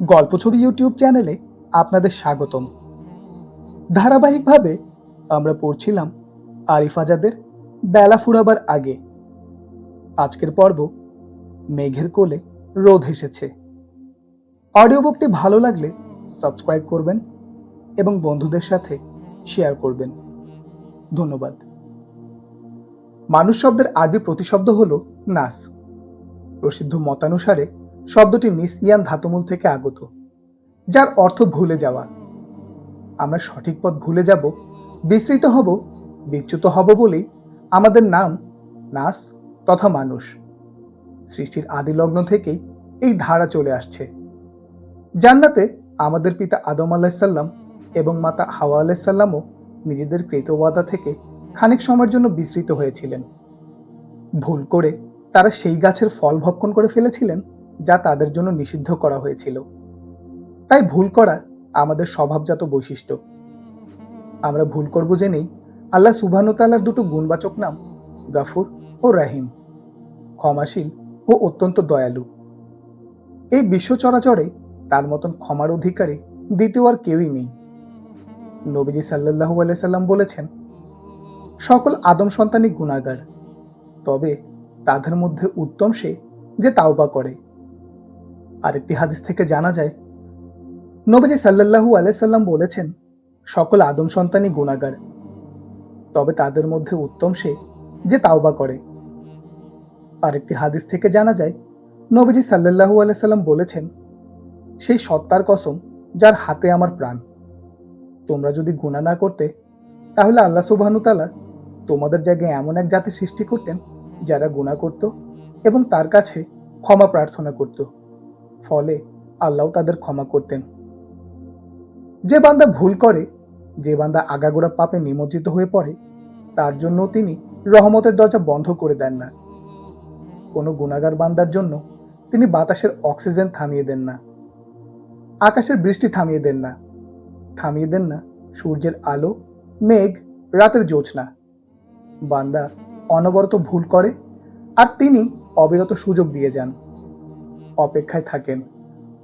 গল্প ছবি ইউটিউব চ্যানেলে আপনাদের স্বাগতম। ধারাবাহিকভাবে আমরা পড়ছিলাম আরিফ আজাদের বেলা ফুরাবার আগে। আজকের পর্ব মেঘের কোলে রোদ এসেছে। অডিও বুকটি ভালো লাগলে সাবস্ক্রাইব করবেন এবং বন্ধুদের সাথে শেয়ার করবেন। ধন্যবাদ। মানুষ শব্দের আরবি প্রতিশব্দ হল নাস। প্রসিদ্ধ মতানুসারে শব্দটি নিসইয়ান ধাতুমূল থেকে আগত, যার অর্থ ভুলে যাওয়া। আমরা সঠিক পথ ভুলে যাব, বিস্মৃত হব, বিচ্যুত হব বলেই আমাদের নাম নাস তথা মানুষ। সৃষ্টির আদি লগ্ন থেকেই এই ধারা চলে আসছে। জান্নাতে আমাদের পিতা আদম আলাইসাল্লাম এবং মাতা হাওয়া আলাইসাল্লামও নিজেদের কৃত ওয়াদা থেকে খানিক সময়ের জন্য বিস্মৃত হয়েছিলেন। ভুল করে তারা সেই গাছের ফল ভক্ষণ করে ফেলেছিলেন যা তাদের জন্য নিষিদ্ধ করা হয়েছিল। তাই ভুল করা আমাদের স্বভাবজাত বৈশিষ্ট্য। আমরা ভুল করব জেনেই আল্লাহ সুবহানাহু ওয়া তাআলার দুটো গুণবাচক নাম গাফুর ও রাহিম, ক্ষমাশীল ও অত্যন্ত দয়ালু। এই বিশ্ব চরাচরে তার মতন ক্ষমার অধিকারী দ্বিতীয় আর কেউই নেই। নবীজি সাল্লাল্লাহু আলাইহি সাল্লাম বলেছেন, সকল আদম সন্তানই গুনাহগার, তবে তাদের মধ্যে উত্তম সে যে তাওবা করে। আরেকটি হাদিস থেকে জানা যায়, নবীজি সাল্লাল্লাহু আলাইহি সাল্লাম বলেছেন, সকল আদম সন্তানই গুনাহগার, তবে তাদের মধ্যে উত্তম সে যে তাওবা করে। আরেকটি হাদিস থেকে জানা যায়, নবীজি সাল্লাল্লাহু আলাইহি সাল্লাম বলেছেন, সেই সত্তার কসম যার হাতে আমার প্রাণ, তোমরা যদি গুনাহ না করতে তাহলে আল্লাহ সুবহানাহু ওয়া তাআলা তোমাদের জায়গায় এমন এক জাতি সৃষ্টি করতেন যারা গুনাহ করত এবং তার কাছে ক্ষমা প্রার্থনা করত, ফলে আল্লাহ তাদের ক্ষমা করতেন। যে বান্দা ভুল করে, যে বান্দা আগাগোড়া পাপে নিমজ্জিত হয়ে পড়ে, তার জন্য তিনি রহমতের দরজা বন্ধ করে দেন না। কোনো গুনাহগার বান্দার জন্য তিনি বাতাসের অক্সিজেন থামিয়ে দেন না, আকাশের বৃষ্টি থামিয়ে দেন না, থামিয়ে দেন না সূর্যের আলো, মেঘ, রাতের জ্যোৎস্না। বান্দা অনবরত ভুল করে আর তিনি অবিরত সুযোগ দিয়ে যান, অপেক্ষায় থাকেন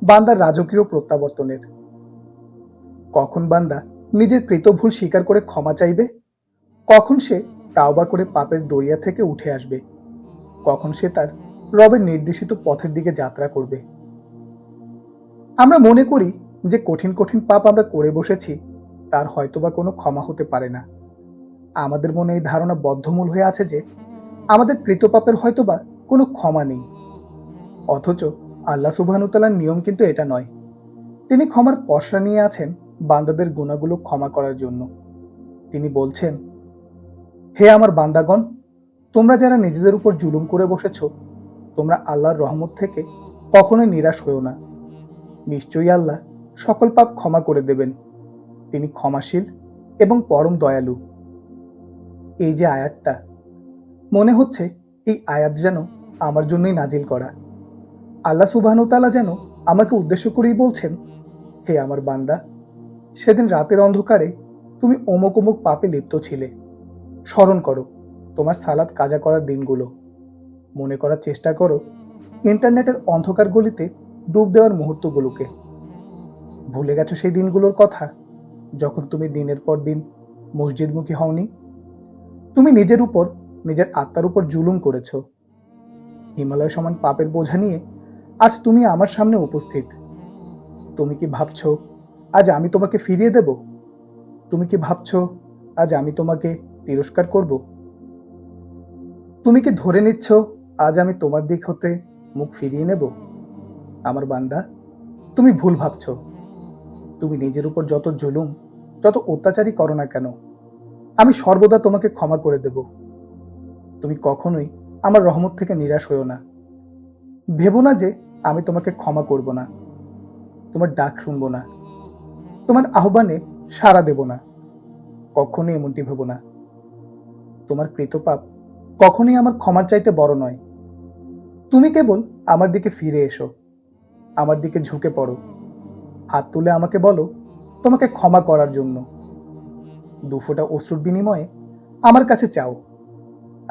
বান্দার রাজকীয় প্রত্যাবর্তনের। কখন বান্দা নিজের কৃত ভুল স্বীকার করে ক্ষমা চাইবে, কখন সে তাওবা করে পাপের দরিয়া থেকে উঠে আসবে, কখন সে তার রবের নির্দেশিত পথের দিকে যাত্রা করবে। আমরা মনে করি যে কঠিন কঠিন পাপ আমরা করে বসেছি, তার হয়তোবা কোনো ক্ষমা হতে পারে না। আমাদের মনে এই ধারণা বদ্ধমূল হয়ে আছে যে আমাদের কৃত পাপের হয়তোবা কোনো ক্ষমা নেই। অথচ আল্লাহ সুবহানাহু ওয়া তাআলার নিয়ম কিন্তু এটা নয়। তিনি ক্ষমার পসরা নিয়ে আছেন বান্দাদের গুনাহগুলো ক্ষমা করার জন্য। তিনি বলছেন, হে আমার বান্দাগণ, তোমরা যারা নিজেদের উপর জুলুম করে বসেছ, তোমরা আল্লাহর রহমত থেকে কখনোই নিরাশ হও না। নিশ্চয়ই আল্লাহ সকল পাপ ক্ষমা করে দেবেন। তিনি ক্ষমাশীল এবং পরম দয়ালু। এই যে আয়াতটা, মনে হচ্ছে এই আয়াত যেন আমার জন্যই নাজিল করা। আল্লাহ সুবহানাহু ওয়া তাআলা যেন আমাকে উদ্দেশ্য করেই বলছেন, হে আমার বান্দা, সেদিন রাতের অন্ধকারে তুমি অমুক অমুক পাপে লিপ্ত ছিলে। স্মরণ করো তোমার সালাত কাজা করার দিনগুলো। মনে করার চেষ্টা করো ইন্টারনেটের অন্ধকার গলিতে ডুব দেওয়ার মুহূর্তগুলোকে। ভুলে গেছো সেই দিনগুলোর কথা, যখন তুমি দিনের পর দিন মসজিদমুখী হওনি? তুমি নিজের উপর, নিজের আত্মার উপর জুলুম করেছ। হিমালয় সমান পাপের বোঝা নিয়ে আজ তুমি আমার সামনে উপস্থিত। তুমি কি ভাবছ আজ আমি তোমাকে ফিরিয়ে দেব? তুমি কি ভাবছ আজ আমি তোমাকে তিরস্কার করব? তুমি কি ধরে নিচ্ছ আজ আমি তোমার দিক হতে মুখ ফিরিয়ে নেব? আমার বান্দা, তুমি ভুল ভাবছ। তুমি নিজের উপর যত জুলুম, যত অত্যাচারই করো না কেন, আমি সর্বদা তোমাকে ক্ষমা করে দেব। তুমি কখনোই আমার রহমত থেকে নিরাশ হইও না। ভেবো না যে আমি তোমাকে ক্ষমা করব না, তোমার ডাক শুনবো না, তোমার আহ্বানে সাড়া দেব না। কখনোই এমনটি ভেবো না। তোমার কৃত পাপ কখনোই আমার ক্ষমার চাইতে বড় নয়। তুমি কেবল আমার দিকে ফিরে এসো, আমার দিকে ঝুঁকে পড়ো, হাত তুলে আমাকে বলো তোমাকে ক্ষমা করার জন্য। দুফোঁটা অশ্রুর বিনিময়ে আমার কাছে চাও,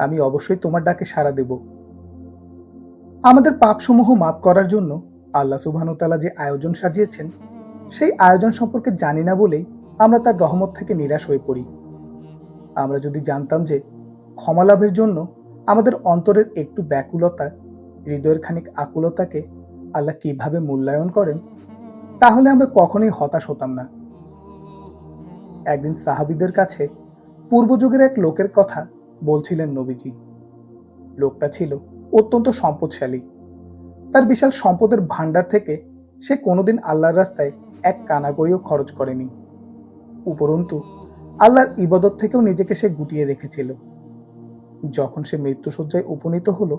আমি অবশ্যই তোমার ডাকে সাড়া দেব। আমাদের পাপসমূহ মাফ করার জন্য আল্লাহ সুবহানাহু ওয়া তাআলা যে আয়োজন সাজিয়েছেন, সেই আয়োজন সম্পর্কে জানি না বলেই আমরা তার রহমত থেকে নিরাশ হয়ে পড়ি। আমরা যদি জানতাম যে ক্ষমা লাভের জন্য আমাদের অন্তরের একটু ব্যাকুলতা, হৃদয়ের খানিক আকুলতাকে আল্লাহ কিভাবে মূল্যায়ন করেন, তাহলে আমরা কখনোই হতাশ হতাম না। একদিন সাহাবীদের কাছে পূর্বযুগের এক লোকের কথা বলছিলেন নবীজি। লোকটা ছিল অত্যন্ত সম্পদশালী। তার বিশাল সম্পদের ভান্ডার থেকে সে কোনোদিন আল্লাহর রাস্তায় এক কানাকড়িও খরচ করেনি। উপরন্তু আল্লাহর ইবাদত থেকেও নিজেকে সে গুটিয়ে রেখেছিল। যখন সে মৃত্যুশয্যায় উপনীত হলো,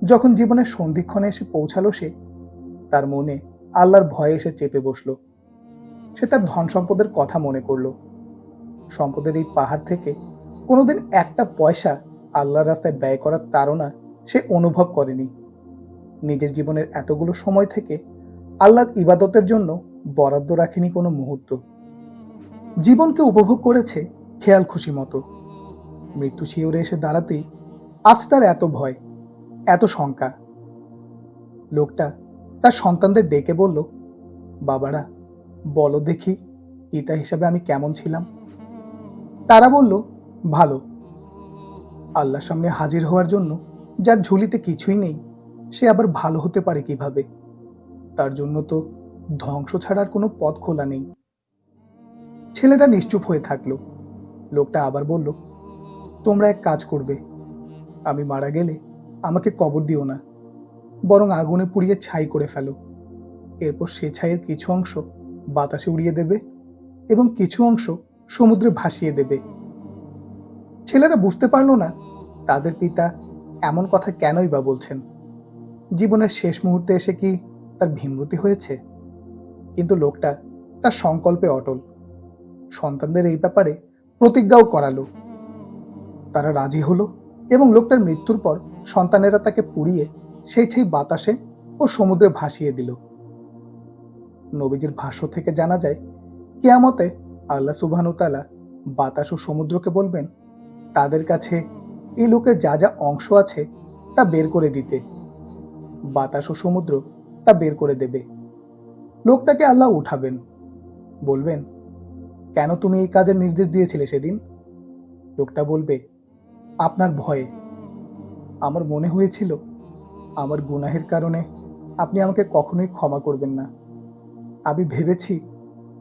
যখন জীবনের সন্ধিক্ষণে এসে পৌঁছালো, সে তার মনে আল্লাহর ভয়ে এসে চেপে বসলো। সে তার ধন সম্পদের কথা মনে করলো। সম্পদের এই পাহাড় থেকে কোনোদিন একটা পয়সা আল্লাহর রাস্তায় ব্যয় করার তাড়না সে অনুভব করেনি। নিজের জীবনের এতগুলো সময় থেকে আল্লাহর ইবাদতের জন্য বরাদ্দ রাখেনি কোনো মুহূর্ত। জীবনকে উপভোগ করেছে খেয়াল খুশি মতো। মৃত্যু শিওরে এসে দাঁড়াতেই আজ তার এত ভয়, এত শঙ্কা। লোকটা তার সন্তানদের ডেকে বলল, বাবারা, বলো দেখি পিতা হিসাবে আমি কেমন ছিলাম? তারা বলল, ভালো। আল্লাহর সামনে হাজির হওয়ার জন্য যার ঝুলিতে কিছুই নেই, সে আবার ভালো হতে পারে কিভাবে? তার জন্য তো ধ্বংস ছাড়ার কোনো পথ খোলা নেই। ছেলেটা নিশ্চুপ হয়ে থাকলো। লোকটা আবার বলল, তোমরা এক কাজ করবে, আমি মারা গেলে আমাকে কবর দিও না, বরং আগুনে পুড়িয়ে ছাই করে ফেলো। এরপর সে ছাইয়ের কিছু অংশ বাতাসে উড়িয়ে দেবে এবং কিছু অংশ সমুদ্রে ভাসিয়ে দেবে। ছেলেরা বুঝতে পারল না তাদের পিতা এমন কথা কেনই বা বলছেন। জীবনের শেষ মুহূর্তে এসে কি তার ভীমরতি হয়েছে? কিন্তু লোকটা তার সংকল্পে অটল। সন্তানদের এই ব্যাপারে প্রতিজ্ঞাও করালো। তারা রাজি হলো এবং লোকটার মৃত্যুর পর সন্তানেরা তাকে পুড়িয়ে সেই ছাই বাতাসে ও সমুদ্রে ভাসিয়ে দিল। নবীজির ভাষ্য থেকে জানা যায়, কিয়ামতে আল্লাহ সুবহানাহু ওয়া তাআলা বাতাস ও সমুদ্রকে বলবেন তাদের কাছে এই লোকের যা যা অংশ আছে তা বের করে দিতে। বাতাস ও সমুদ্র তা বের করে দেবে। লোকটাকে আল্লাহ উঠাবেন, বলবেন, কেন তুমি এই কাজের নির্দেশ দিয়েছিলে সেদিন? লোকটা বলবে, আপনার ভয়ে। আমার মনে হয়েছিল আমার গুনাহের কারণে আপনি আমাকে কখনোই ক্ষমা করবেন না। আমি ভেবেছি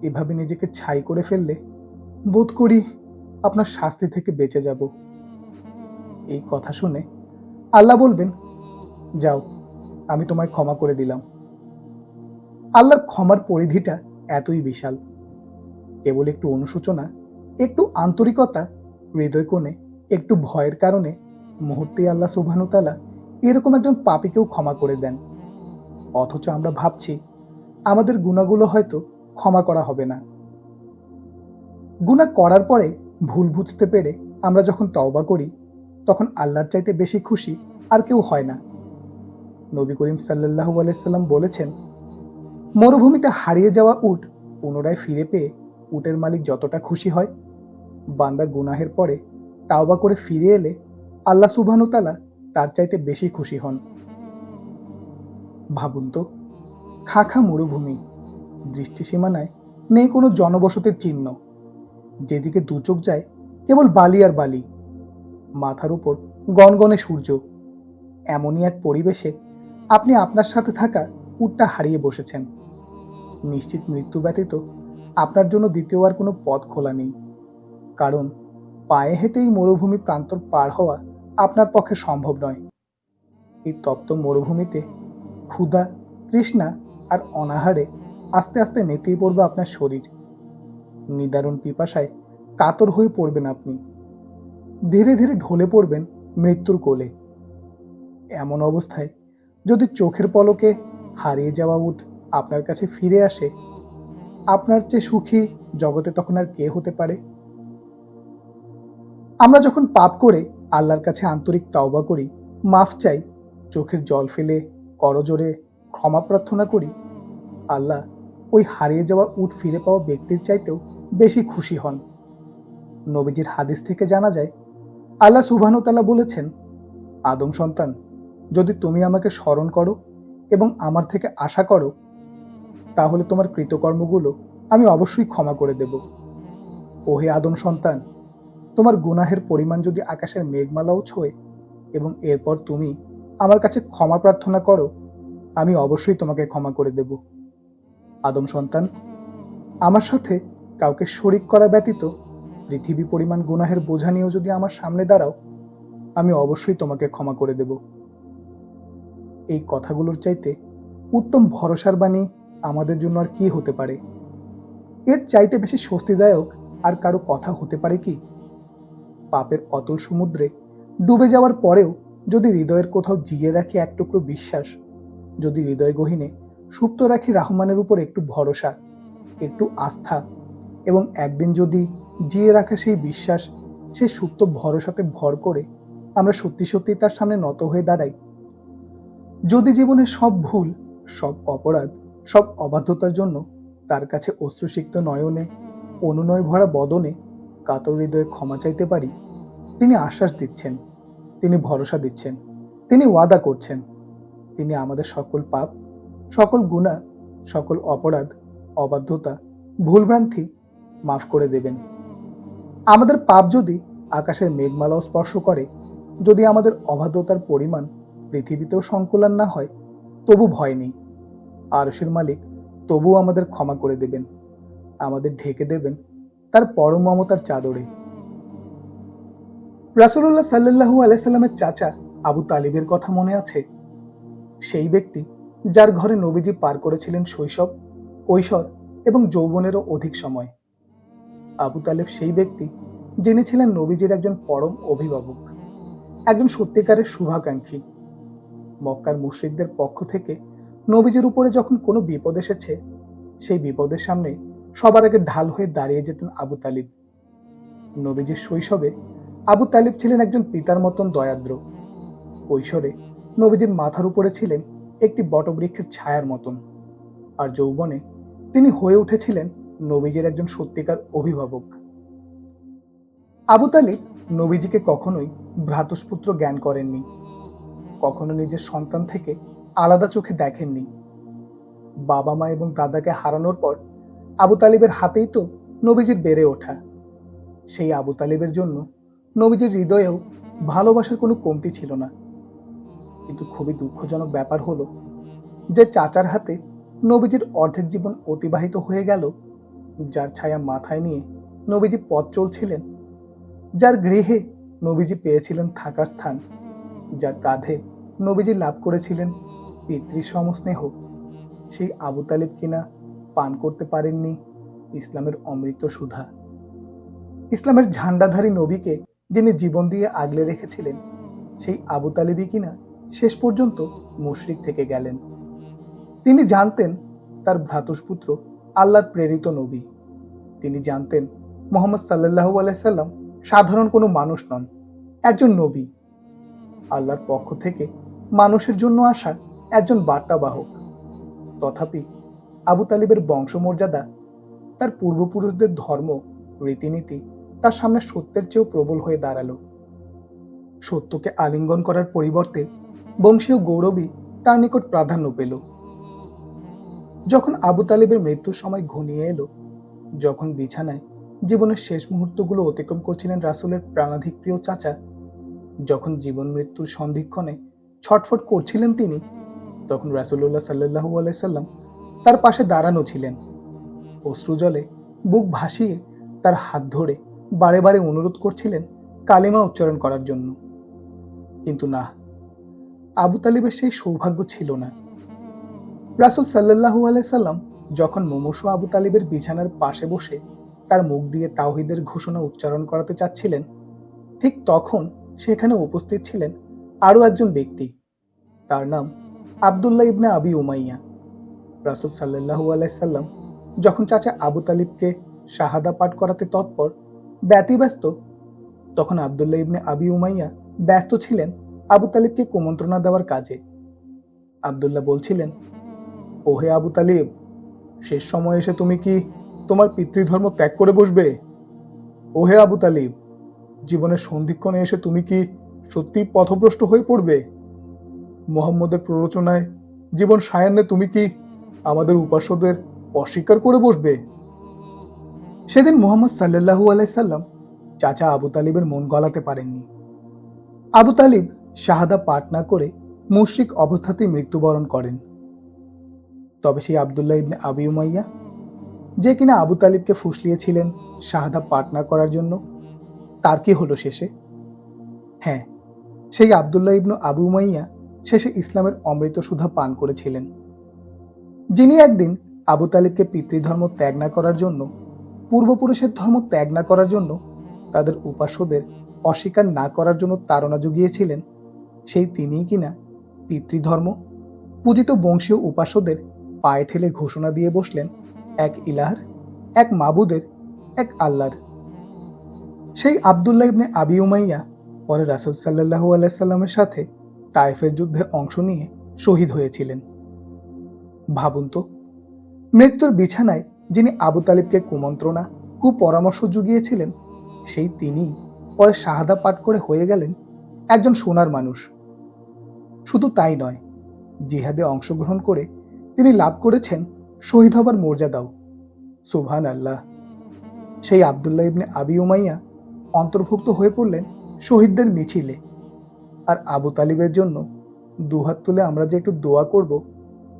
এভাবে নিজেকে ছাই করে ফেললে বোধ করি আপনার শাস্তি থেকে বেঁচে যাব। এই কথা শুনে আল্লাহ বলবেন, যাও, আমি তোমায় ক্ষমা করে দিলাম। আল্লাহর ক্ষমার পরিধিটা এতই বিশাল। কেবল একটু অনুশোচনা, একটু আন্তরিকতা, হৃদয় কোণে একটু ভয়ের কারণে মুহূর্তেই আল্লাহ সুবহানাহু ওয়া তাআলা এরকম একজন পাপীকেও ক্ষমা করে দেন। অথচ আমরা ভাবছি আমাদের গুনাহগুলো হয়তো ক্ষমা করা হবে না। গুনাহ করার পরে ভুল বুঝতে পেরে আমরা যখন তওবা করি, তখন আল্লাহর চাইতে বেশি খুশি আর কেউ হয় না। নবী করিম সাল্লাল্লাহু আলাইহি সাল্লাম বলেছেন, মরুভূমিতে হারিয়ে যাওয়া উট পুনরায় ফিরে পেয়ে উটের মালিক যতটা খুশি হয়, বান্দা গুনাহের পরে তাওবা করে ফিরে এলে আল্লাহ সুবহানাহু ওয়া তাআলা তার চাইতে বেশি খুশি হন। ভাবুন তো, খাখা মরুভূমি, দৃষ্টিসীমানায় নেই কোনো জনবসতির চিহ্ন, যেদিকে দু চোখ যায় কেবল বালি আর বালি, মাথার উপর গনগনে সূর্য। এমনই এক পরিবেশে আপনি আপনার সাথে থাকা উটটা হারিয়ে বসেছেন। নিশ্চিত মৃত্যু ব্যতীত আপনার জন্য দ্বিতীয় আর কোনো পথ খোলা নেই, কারণ পায়ে হেঁটেই মরুভূমি প্রান্তর পার হওয়া আপনার পক্ষে সম্ভব নয়। এই তপ্ত মরুভূমিতে ক্ষুধা, তৃষ্ণা আর অনাহারে আস্তে আস্তে নেতিয়ে পড়বে আপনার শরীর। নিদারুণ পিপাসায় কাতর হয়ে পড়বেন আপনি। ধীরে ধীরে ঢলে পড়বেন মৃত্যুর কোলে। এমন অবস্থায় যদি চোখের পলকে হারিয়ে যাওয়া উট আপনার কাছে ফিরে আসে, আপনার চেয়ে সুখী জগতে তখন আর কে হতে পারে? আমরা যখন পাপ করে আল্লাহর কাছে আন্তরিক তওবা করি, মাফ চাই, চোখের জল ফেলে করজোরে ক্ষমা প্রার্থনা করি, আল্লাহ ওই হারিয়ে যাওয়া উট ফিরে পাওয়া ব্যক্তির চাইতেও বেশি খুশি হন। নবীজির হাদিস থেকে জানা যায়, আল্লাহ সুবহানাহু ওয়া তাআলা বলেছেন, আদম সন্তান, যদি তুমি আমাকে স্মরণ করো এবং আমার থেকে আশা করো, তাহলে তোমার কৃতকর্মগুলো আমি অবশ্যই ক্ষমা করে দেব। ওহে আদম সন্তান, তোমার গুনাহের পরিমাণ যদি আকাশের মেঘমালাও ছোঁয় এবং এরপর তুমি আমার কাছে ক্ষমা প্রার্থনা করো, আমি অবশ্যই তোমাকে ক্ষমা করে দেব। আদম সন্তান, আমার সাথে কাউকে শরিক করা ব্যতীত পৃথিবী পরিমাণ গুনাহের বোঝা নিয়েও যদি আমার সামনে দাঁড়াও, আমি অবশ্যই তোমাকে ক্ষমা করে দেব। এই কথাগুলোর চাইতে উত্তম ভরসার বাণী আমাদের জন্য আর কি হতে পারে? এর চাইতে বেশি স্বস্তিদায়ক আর কারো কথা হতে পারে কি? পাপের অতল সমুদ্রে ডুবে যাওয়ার পরেও যদি হৃদয়ের কোথাও জিয়ে রাখি এক টুকরো বিশ্বাস, যদি হৃদয় গহীনে সুপ্ত রাখি রহমানের উপর একটু ভরসা, একটু আস্থা, এবং একদিন যদি জিয়ে রাখা সেই বিশ্বাস, সেই সুপ্ত ভরসাতে ভর করে আমরা সত্যি সত্যি তার সামনে নত হয়ে দাঁড়াই, যদি জীবনের সব ভুল, সব অপরাধ, সব অবাধ্যতার জন্য তার কাছে অশ্রুসিক্ত নয়নে, অনুনয় ভরা বদনে, কাতর হৃদয়ে ক্ষমা চাইতে পারি, তিনি আশ্বাস দিচ্ছেন, তিনি ভরসা দিচ্ছেন, তিনি ওয়াদা করছেন, তিনি আমাদের সকল পাপ, সকল গুনাহ, সকল অপরাধ, অবাধ্যতা, ভুলভ্রান্তি মাফ করে দেবেন। আমাদের পাপ যদি আকাশের মেঘমালাও স্পর্শ করে, যদি আমাদের অবাধ্যতার পরিমাণ পৃথিবীতেও সংকুলান না হয়, তবু ভয় নেই। আরশের মালিক তবুও আমাদের ক্ষমা করে দেবেন, আমাদের ঢেকে দেবেন তার পরম মমতার চাদরে। রাসূলুল্লাহ সাল্লাল্লাহু আলাইহি সাল্লামের চাচা আবু তালিবের কথা মনে আছে? সেই ব্যক্তি যার ঘরে নবীজি পার করেছিলেন শৈশব, কৈশোর এবং যৌবনেরও অধিক সময়। আবু তালেব সেই ব্যক্তি যিনি ছিলেন নবীজির একজন পরম অভিভাবক, একজন সত্যিকারের শুভাকাঙ্ক্ষী। মক্কার মুশরিকদের পক্ষ থেকে নবীজির উপরে যখন কোনো বিপদ এসেছে, সেই বিপদের সামনে সবার আগে ঢাল হয়ে দাঁড়িয়ে যেতেন আবু তালিব। নবীজির শৈশবে আবু তালিব ছিলেন একজন পিতার মতন দয়াদ্র। কৈশোরে নবীজির মাথার উপরে ছিলেন একটি বটবৃক্ষের ছায়ার মতন, আর যৌবনে তিনি হয়ে উঠেছিলেন নবীজির একজন সত্যিকার অভিভাবক। আবু তালিব নবীজিকে কখনোই ভ্রাতুষ্পুত্র জ্ঞান করেননি, কখনো নিজের সন্তান থেকে আলাদা চোখে দেখেননি। বাবা মা এবং দাদাকে হারানোর পর আবু তালিবের হাতেই তো নবীজির বেড়ে ওঠা। সেই আবু তালিবের জন্য নবীজির হৃদয়েও ভালোবাসার কোনো কমতি ছিল না। কিন্তু খুবই দুঃখজনক ব্যাপার হলো যে চাচার হাতে নবীজির অর্ধেক জীবন অতিবাহিত হয়ে গেল, যার ছায়া মাথায় নিয়ে নবীজি পথ চলছিলেন, যার গৃহে নবীজি পেয়েছিলেন থাকার স্থান, যার কাঁধে নবীজি লাভ করেছিলেন পিতৃ সমস্নেহ, সেই আবু তালিব কিনা পান করতে পারেননি ইসলামের অমৃত সুধা। ইসলামের ঝান্ডাধারী নবীকে যিনি জীবন দিয়ে আগলে রেখেছিলেন, সেই আবু তালিবই কিনা শেষ পর্যন্ত মুশরিক থেকে গেলেন। তিনি জানতেন তার ভ্রাতুষ্পুত্র আল্লাহর প্রেরিত নবী। তিনি জানতেন মুহাম্মদ সাল্লাল্লাহু আলাইহি সাল্লাম সাধারণ কোনো মানুষ নন, একজন নবী, আল্লাহর পক্ষ থেকে মানুষের জন্য আসা একজন বার্তাবাহক। তথাপি আবু তালিবের বংশমর্যাদা, তার পূর্বপুরুষদের ধর্ম, রীতিনীতি তার সামনে সত্যের চেয়েও প্রবল হয়ে দাঁড়ালো। সত্যকে আলিঙ্গন করার পরিবর্তে বংশীয় গৌরবই তার নিকট প্রাধান্য পেল। যখন আবু তালিবের মৃত্যুর সময় ঘনিয়ে এলো, যখন বিছানায় জীবনের শেষ মুহূর্তগুলো অতিক্রম করছিলেন রাসূলের প্রাণাধিক প্রিয় চাচা, যখন জীবন মৃত্যুর সন্ধিক্ষণে ছটফট করছিলেন তিনি, তখন রাসূলুল্লাহ সাল্লাল্লাহু আলাইহি সাল্লাম তার পাশে দাঁড়ানো ছিলেন। অশ্রুজলে বুক ভাসিয়ে তার হাত ধরে বারে বারে অনুরোধ করছিলেন কালিমা উচ্চারণ করার জন্য। কিন্তু না, আবু তালিবের সেই সৌভাগ্য ছিল না। রাসূল সাল্লাল্লাহু আলাইহি সাল্লাম যখন মুমূর্ষু আবু তালিবের বিছানার পাশে বসে তার মুখ দিয়ে তাওহীদের ঘোষণা উচ্চারণ করাতে চাচ্ছিলেন, ঠিক তখন সেখানে উপস্থিত ছিলেন আরো একজন ব্যক্তি। তার নাম আব্দুল্লাহ ইবনে আবি উমাইয়া। রাসূল সাল্লাল্লাহু আলাইহি সাল্লাম যখন চাচা আবু তালিবকে শাহাদা পাঠ করাতে তৎপর, ব্যতিব্যস্ত, তখন আব্দুল্লাহ ইবনে আবি উমাইয়া ব্যস্ত ছিলেন আবু তালিবকে কুমন্ত্রণা দেওয়ার কাজে। আব্দুল্লাহ বলছিলেন, ওহে আবু তালিব, শেষ সময় এসে তুমি কি তোমার পিতৃধর্ম ত্যাগ করে বসবে? ওহে আবু তালিব, জীবনের সন্ধিক্ষণে এসে তুমি কি সত্যি পথভ্রষ্ট হয়ে পড়বে? মুহাম্মদের প্ররোচনায় জীবন সায়ান্নে তুমি কি আমাদের উপাস্যদের অস্বীকার করে বসবে? সেদিন মুহাম্মদ সাল্লাল্লাহু আলাইহি সাল্লাম চাচা আবু তালিবের মন গলাতে পারেননি। আবু তালিব শাহাদা পাঠ না করে মুশরিক অবস্থাতেই মৃত্যুবরণ করেন। তবে সেই আব্দুল্লাহ ইবনে আবি উমাইয়া, যে কিনা আবু তালিবকে ফুসলিয়েছিলেন শাহাদা পাঠ না করার জন্য, তার কি হলো শেষে? হ্যাঁ, সেই আব্দুল্লাহ ইবনু আবু উমাইয়া শেষে ইসলামের অমৃত সুধা পান করেছিলেন, যিনি একদিন আবু তালিবকে পিতৃধর্ম ত্যাগ না করার জন্য, পূর্বপুরুষের ধর্ম ত্যাগ না করার জন্য, তাদের উপাস্যদের অস্বীকার না করার জন্য তাড়না জুগিয়েছিলেন। সেই তিনিই কিনা পিতৃধর্ম পূজিত বংশীয় উপাস্যদের পায়ে ঠেলে ঘোষণা দিয়ে বসলেন এক ইলাহর, এক মাবুদের, এক আল্লাহর। সেই আব্দুল্লাহ ইবনে আবি উমাইয়া পরে রাসূল সাল্লাল্লাহু আলাইহি সাল্লামের সাথে তায়েফের যুদ্ধে অংশ নিয়ে শহীদ হয়েছিলেন। ভাবুন তো, মৃত্যুর বিছানায় যিনি আবু তালিবকে কুমন্ত্রণা, কুপরামর্শ জুগিয়েছিলেন, সেই তিনি পরে শাহাদা পাঠ করে হয়ে গেলেন একজন সোনার মানুষ। শুধু তাই নয়, জিহাদে অংশগ্রহণ করে তিনি লাভ করেছেন শহীদ হবার মর্যাদাও। সুবহানাল্লাহ। সেই আব্দুল্লাহ ইবনে আবি উমাইয়া অন্তর্ভুক্ত হয়ে পড়লেন শহীদদের মিছিলে। আর আবু তালিবের জন্য দুহাত তুলে আমরা যে একটু দোয়া করব,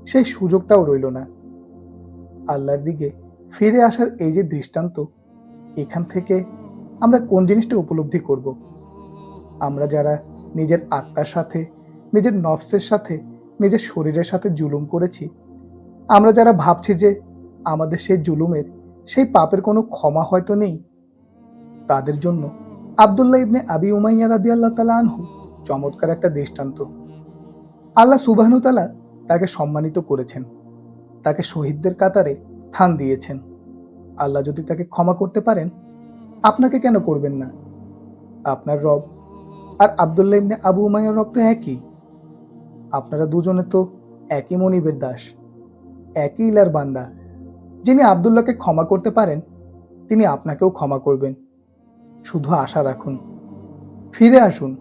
সেই সুযোগটাও রইল না। আল্লাহর দিকে ফিরে আসার এই যে দৃষ্টান্ত, এখান থেকে আমরা কোন জিনিসটা উপলব্ধি করব? আমরা যারা নিজের আত্মার সাথে, নিজের নফসের সাথে, নিজের শরীরের সাথে জুলুম করেছি, আমরা যারা ভাবছি যে আমাদের সেই জুলুমের, সেই পাপের কোনো ক্ষমা হয়তো নেই, তাদের জন্য আব্দুল্লাহ ইবনে আবি উমাইয়া রাদিয়াল্লাহু তাআলা আনহু চমৎকার একটা দৃষ্টান্ত। আল্লাহ সুবহানাহু তাআলা তাকে সম্মানিত করেছেন, তাকে শহীদদের কাতারে স্থান দিয়েছেন। আল্লাহ যদি তাকে ক্ষমা করতে পারেন, আপনাকে কেন করবেন না? আপনার রব আর আব্দুল্লাহ ইবনে আবু উমাইয়ার রব তো একই। আপনারা দুজনে তো একই মনিবের দাস, একই ইলার বান্দা। যিনি আব্দুল্লাহকে ক্ষমা করতে পারেন, তিনি আপনাকেও ক্ষমা করবেন। শুধু আশা রাখুন, ফিরে আসুন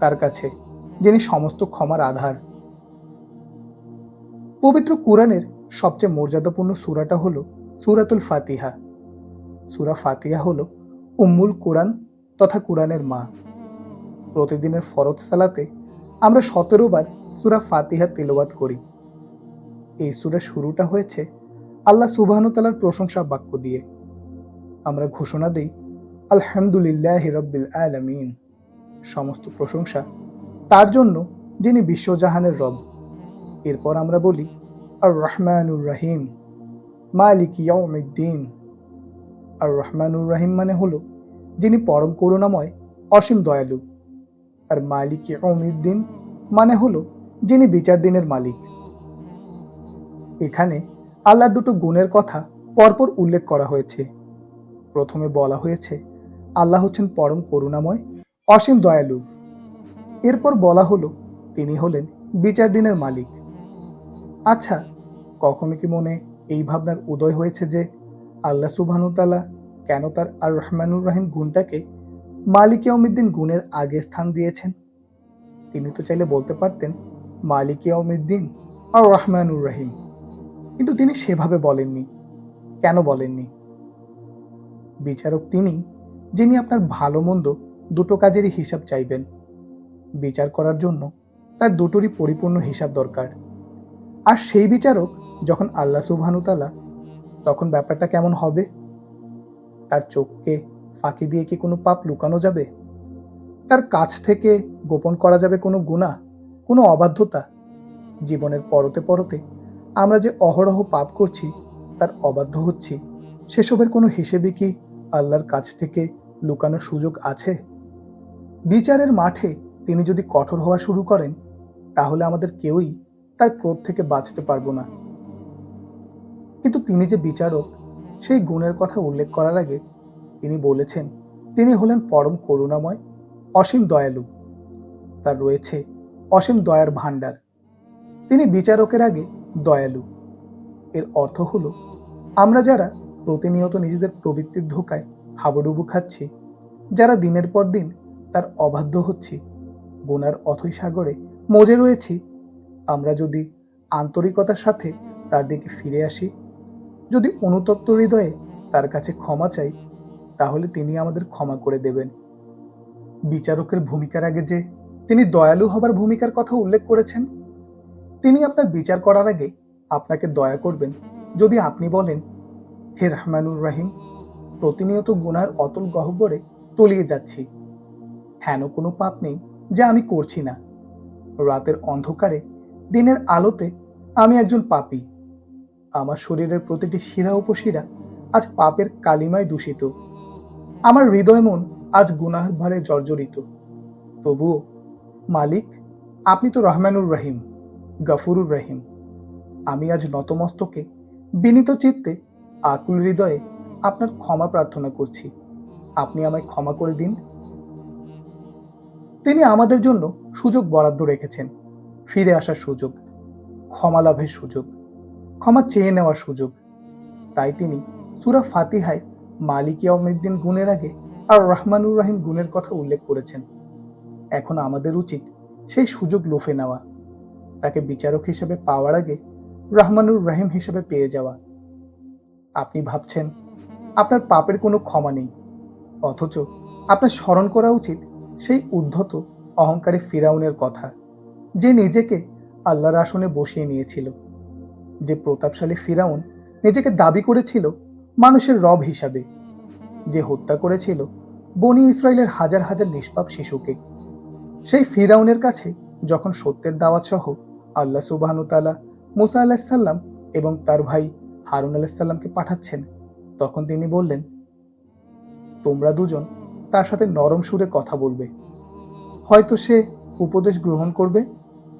তার কাছে, যিনি সমস্ত ক্ষমার আধার। পবিত্র কুরআনের সবচেয়ে মর্যাদাপূর্ণ সূরাটা হলো সূরাতুল ফাতিহা। সূরা ফাতিহা হলো উম্মুল কুরআন তথা কুরআনের মা। প্রতিদিনের ফরজ সালাতে আমরা 17 বার সূরা ফাতিহা তিলাওয়াত করি। এই সূরার শুরুটা হয়েছে আল্লাহ সুবহানাহু তাআলার প্রশংসা বাক্য দিয়ে। আমরা ঘোষণা দেই, আলহামদুলিল্লাহি রাব্বিল আলামিন। সমস্ত প্রশংসা তার জন্য, যিনি বিশ্বজাহানের রব। এরপর আমরা বলি, আর রহমানুর রহিম, মালিক ইয়াউমিদ্দিন। আর রহমানুর রহিম মানে হলো যিনি পরম করুণাময়, অসীম দয়ালু। আর মালিক ইয়াউমিদ্দিন মানে হলো যিনি বিচার দিনের মালিক। এখানে আল্লাহর দুটো গুণের কথা পরপর উল্লেখ করা হয়েছে। প্রথমে বলা হয়েছে আল্লাহ হচ্ছেন পরম করুণাময়, অসীম দয়ালু। এরপর বলা হলো তিনি হলেন বিচার দিনের মালিক। আচ্ছা, কখনো কি মনে এই ভাবনার উদয় হয়েছে যে আল্লাহ সুবহানাহু তাআলা কেন তার আর রহমানুর রহিম গুণটাকে মালিক ইয়াউমিদ্দিন গুণের আগে স্থান দিয়েছেন? তিনি তো চাইলে বলতে পারতেন মালিক ইয়াউমিদ্দিন আর রহমানুর রহিম, কিন্তু তিনি সেভাবে বলেননি। কেন বলেননি? বিচারক তিনি, যিনি আপনার ভালো মন্দ দুটো কাজেরই হিসাব চাইবেন। বিচার করার জন্য তার দুটোরই পরিপূর্ণ হিসাব দরকার। আর সেই বিচারক যখন আল্লাহ সুবহানাহু তাআলা, তখন ব্যাপারটা কেমন হবে? তার চোখকে ফাঁকি দিয়ে কি কোনো পাপ লুকানো যাবে? তার কাছ থেকে গোপন করা যাবে কোনো গুনাহ, কোনো অবাধ্যতা? জীবনের পরতে পরতে আমরা যে অহরহ পাপ করছি, তার অবাধ্য হচ্ছি, সেসবের কোনো হিসেবে কি আল্লাহর কাছ থেকে লুকানোর সুযোগ আছে? বিচারের মাঠে তিনি যদি কঠোর হওয়া শুরু করেন, তাহলে আমাদের কেউই তার ক্রোধ থেকে বাঁচতে পারবো না। কিন্তু তিনি যে বিচারক, সেই গুণের কথা উল্লেখ করার আগে তিনি বলেছেন তিনি হলেন পরম করুণাময়, অসীম দয়ালু। তার রয়েছে অসীম দয়ার ভাণ্ডার। তিনি বিচারকের আগে দয়ালু। এর অর্থ হলো আমরা যারা প্রতিনিয়ত নিজেদের প্রবৃত্তির ধোকায় হাবুডুবু খাচ্ছি, যারা দিনের পর দিন তার অবাধ্য হচ্ছি, গুনার অথৈ সাগরে মজে রয়েছি, আমরা যদি আন্তরিকতার সাথে তার দিকে ফিরে আসি, যদি অনুতপ্ত হৃদয়ে তার কাছে ক্ষমা চাই, তাহলে তিনি আমাদের ক্ষমা করে দেবেন। বিচারকের ভূমিকার আগে যে তিনি দয়ালু হবার ভূমিকার কথা উল্লেখ করেছেন, তিনি আপনার বিচার করার আগে আপনাকে দয়া করবেন যদি আপনি বলেন, হে রহমানুর রাহিম, প্রতিনিয়ত গুনার অতল গহ্বরে তলিয়ে যাচ্ছি। হেন কোনো পাপ নেই যা আমি করছি না। রাতের অন্ধকারে দিনের আলোতে আমি একজন পাপী। আমার শরীরের প্রতিটি শিরা উপশিরা আজ পাপের কালিমায় দূষিত। আমার হৃদয় মন আজ গুনাহের ভারে জর্জরিত। তবুও মালিক, আপনি তো রহমানুর রহিম, গফুরুর রহিম। আমি আজ নতমস্তকে বিনীত চিত্তে আকুল হৃদয়ে আপনার ক্ষমা প্রার্থনা করছি। আপনি আমায় ক্ষমা করে দিন। তিনি আমাদের জন্য সুযোগ বরাদ্দ রেখেছেন, ফিরে আসার সুযোগ, ক্ষমা লাভের সুযোগ, ক্ষমা চেয়ে নেওয়ার সুযোগ। তাই তিনি সূরা ফাতিহায় মালিক ইয়াউমিদ্দিন গুণের আগে আর রহমানুর রহিম গুণের কথা উল্লেখ করেছেন। এখন আমাদের উচিত সেই সুযোগ লুফে নেওয়া, তাকে বিচারক হিসেবে পাওয়ার আগে রহমানুর রহিম হিসেবে পেয়ে যাওয়া। আপনি ভাবছেন আপনার পাপের কোনো ক্ষমা নেই, অথচ আপনার স্মরণ করা উচিত সেই উদ্ধত অহংকারী ফিরাউনের কথা, যে নিজেকে আল্লাহর আসনে বসিয়ে নিয়েছিল, যে প্রতাপশালী ফিরাউন নিজেকে দাবি করেছিল মানুষের রব হিসাবে, যে হত্যা করেছিল বনি ইসরায়েলের হাজার হাজার নিষ্পাপ শিশুকে। সেই ফিরাউনের কাছে যখন সত্যের দাওয়াত সহ আল্লাহ সুবহানাহু ওয়া তাআলা মুসা আলাইহিস সালাম এবং তার ভাই হারুন আলাইহিস সালামকে পাঠাচ্ছেন, তখন তিনি বললেন, তোমরা দুজন তার সাথে নরম সুরে কথা বলবে। হয়তো সে উপদেশ গ্রহণ করবে,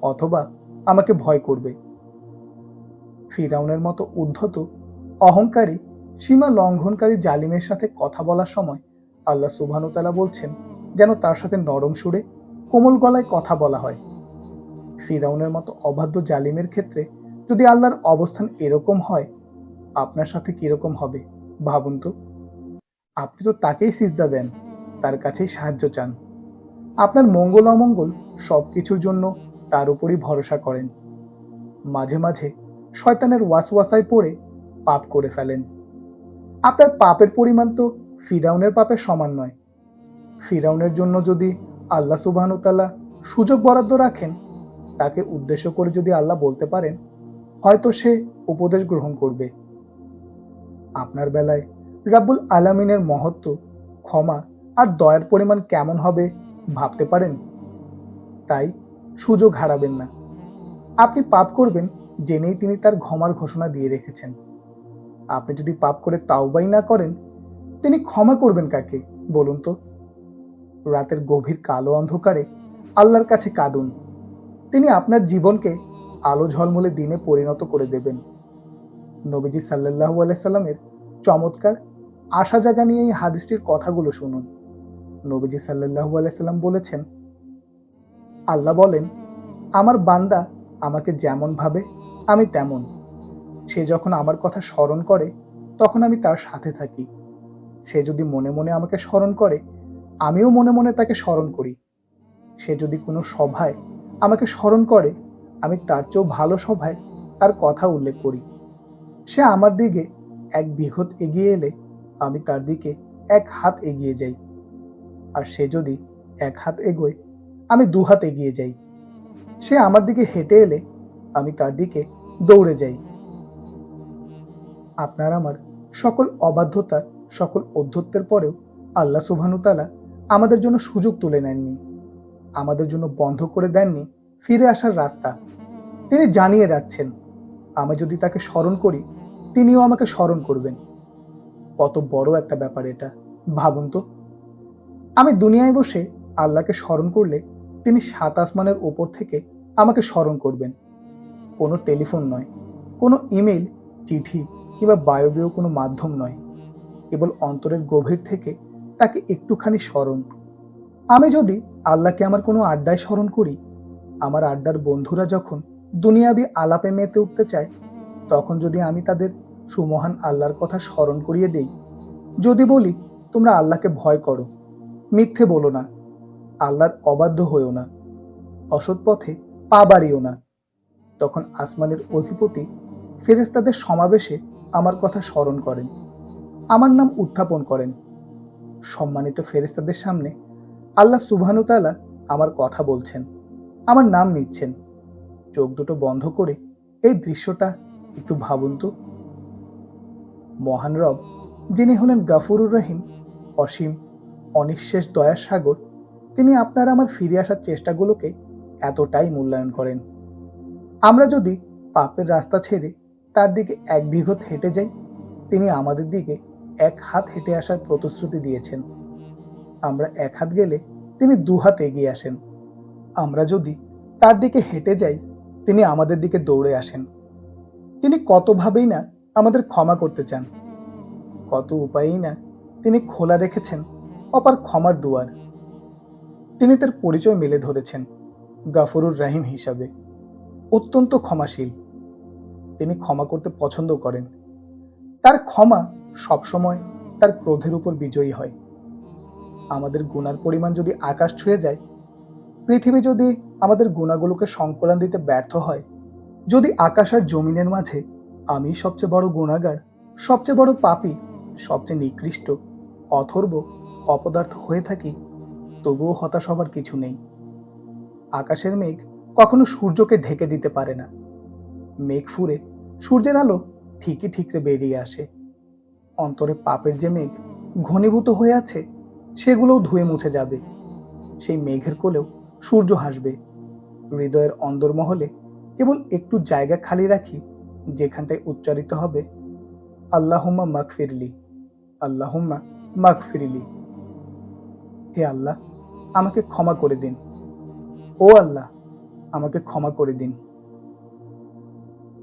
অথবা আমাকে ভয় করবে। ফিরাউনের মতো উদ্ধত, অহংকারী, সীমা লঙ্ঘনকারী জালিমের সাথে কথা বলার সময় আল্লাহ সুবহানাহু ওয়া তাআলা বলছেন যেন তার সাথে নরম সুরে, কোমল গলায় কথা বলা হয়। ফিরাউনের মতো অবাধ্য জালিমের ক্ষেত্রে যদি আল্লাহর অবস্থান এরকম হয়, আপনার সাথে কিরকম হবে ভাবুন তো। আপনি তো তাকেই সিজদা দেন, তার কাছেই সাহায্য চান। আপনার মঙ্গল অমঙ্গল সবকিছুর জন্য তার উপরই ভরসা করেন। মাঝে মাঝে শয়তানের ওয়াসওয়াসায় পড়ে পাপ করে ফেলেন। আপনার পাপের পরিমাণ তো ফিরাউনের পাপের সমান নয়। ফিরাউনের জন্য যদি আল্লাহ সুবহানাহু ওয়া তাআলা সুযোগ বরাদ্দ রাখেন, তাকে উদ্দেশ্য করে যদি আল্লাহ বলতে পারেন, হয়তো সে উপদেশ গ্রহণ করবে। আপনার বেলায় রাব্বুল আলামিনের মহত্ব, ক্ষমা আর দয়ার পরিমাণ কেমন হবে ভাবতে পারেন? তাই সুযোগ হারাবেন না। আপনি পাপ করবেন জেনেই তিনি তার ক্ষমার ঘোষণা দিয়ে রেখেছেন। আপনি যদি পাপ করে তাওবাই না করেন, তিনি ক্ষমা করবেন কাকে বলুন তো? রাতের গভীর কালো অন্ধকারে আল্লাহর কাছে কাঁদুন। তিনি আপনার জীবনকে আলো ঝলমলে দিনে পরিণত করে দেবেন। নবীজি সাল্লাল্লাহু আলাইহি সাল্লামের চমৎকার আশা জাগা নিয়ে এই হাদিসটির কথাগুলো শুনুন। নবীজি সাল্লাল্লাহু আলাইহি সাল্লাম বলেছেন, আল্লাহ বলেন, আমার বান্দা আমাকে যেমন ভাবে আমি তেমন। সে যখন আমার কথা স্মরণ করে তখন আমি তার সাথে থাকি। সে যদি মনে মনে আমাকে স্মরণ করে, আমিও মনে মনে তাকে স্মরণ করি। সে যদি কোনো সভায় আমাকে স্মরণ করে, আমি তার চেয়েও ভালো সভায় তার কথা উল্লেখ করি। সে আমার দিকে এক বিঘত এগিয়ে এলে আমি তার দিকে এক হাত এগিয়ে যাই, আর সে যদি এক হাত এগোয় আমি দু হাত এগিয়ে যাই। সে আমার দিকে হেঁটে এলে আমি তার দিকে দৌড়ে যাই। আপনার আমার সকল অবাধ্যতা, সকল অধ্যত্বের পরেও আল্লাহ সুবহানাহু ওয়া তাআলা আমাদের জন্য সুযোগ তুলে নেননি, আমাদের জন্য বন্ধ করে দেননি ফিরে আসার রাস্তা। তিনি জানিয়ে রাখছেন, আমি যদি তাকে স্মরণ করি, তিনিও আমাকে স্মরণ করবেন। কত বড় একটা ব্যাপার এটা, ভাবুন তো। আমি দুনিয়ায় বসে আল্লাহকে স্মরণ করলে তিনি ৭ আসমানের ওপর থেকে আমাকে স্মরণ করবেন। কোনো টেলিফোন নয়, কোনো ইমেল, চিঠি কিংবা বায়বীয় কোনো মাধ্যম নয়, কেবল অন্তরের গভীর থেকে তাকে একটুখানি স্মরণ। আমি যদি আল্লাহকে আমার কোনো আড্ডায় স্মরণ করি, আমার আড্ডার বন্ধুরা যখন দুনিয়াবি আলাপে মেতে উঠতে চায়, তখন যদি আমি তাদের সুমহান আল্লাহর কথা স্মরণ করিয়ে দেই, যদি বলি তোমরা আল্লাহকে ভয় করো, মিথ্যে বলো না, আল্লাহর অবাধ্য হইও না, অসৎ পথে পা বাড়িও না, তখন আসমানের অধিপতি ফেরেশতাদের সমাবেশে আমার কথা স্মরণ করেন, আমার নাম উত্থাপন করেন। সম্মানিত ফেরেশতাদের সামনে আল্লাহ সুবহানাহু তাআলা আমার কথা বলছেন, আমার নাম নিচ্ছেন। চোখ দুটো বন্ধ করে এই দৃশ্যটা একটু ভাবুন তো। মহান রব, যিনি হলেন গাফুরুর রহিম, অসীম অনিঃশেষ দয়ার সাগর, তিনি আপনার আমার ফিরে আসার চেষ্টাগুলোকে এতটাই মূল্যায়ন করেন। আমরা যদি পাপের রাস্তা ছেড়ে তার দিকে এক বিঘত হেঁটে যাই, তিনি আমাদের দিকে এক হাত হেঁটে আসার প্রতিশ্রুতি দিয়েছেন। আমরা এক হাত গেলে তিনি দু হাত এগিয়ে আসেন। আমরা যদি তার দিকে হেঁটে যাই, তিনি আমাদের দিকে দৌড়ে আসেন। তিনি কতভাবেই না আমাদের ক্ষমা করতে চান, কত উপায়েই না তিনি খোলা রেখেছেন অপার ক্ষমার দুয়ার। তিনি তার পরিচয় মেলে ধরেছেন গাফুরুর রহিম হিসাবে, অত্যন্ত ক্ষমাশীল। তিনি ক্ষমা করতে পছন্দ করেন। তার ক্ষমা সবসময় তার ক্রোধের উপর বিজয়ী হয়। আমাদের গুনার পরিমাণ যদি আকাশ ছুঁয়ে যায়, পৃথিবী যদি আমাদের গুণাগুলোকে সংকলন দিতে ব্যর্থ হয়, যদি আকাশ আর জমিনের মাঝে আমি সবচেয়ে বড় গুণাগার, সবচেয়ে বড় পাপী, সবচেয়ে নিকৃষ্ট, অথর্ব, অপদার্থ হয়ে থাকি, তবুও হতাশ হবার কিছু নেই। আকাশের মেঘ কখনো সূর্যকে ঢেকে দিতে পারে না। মেঘ ফুরে সূর্যের আলো ঠিকই ঠিকরে বেরিয়ে আসে। অন্তরে পাপের যে মেঘ ঘনীভূত হয়ে আছে, সেগুলোও ধুয়ে মুছে যাবে। সেই মেঘের কোলেও সূর্য হাসবে। হৃদয়ের অন্দরমহলে কেবল একটু জায়গা খালি রাখি, যেখানটায় উচ্চারিত হবে আল্লাহুম্মা মাগফিরলি, আল্লাহুম্মা মাগফিরলি। হে আল্লাহ, আমাকে ক্ষমা করে দিন। ও আল্লাহ, আমাকে ক্ষমা করে দিন।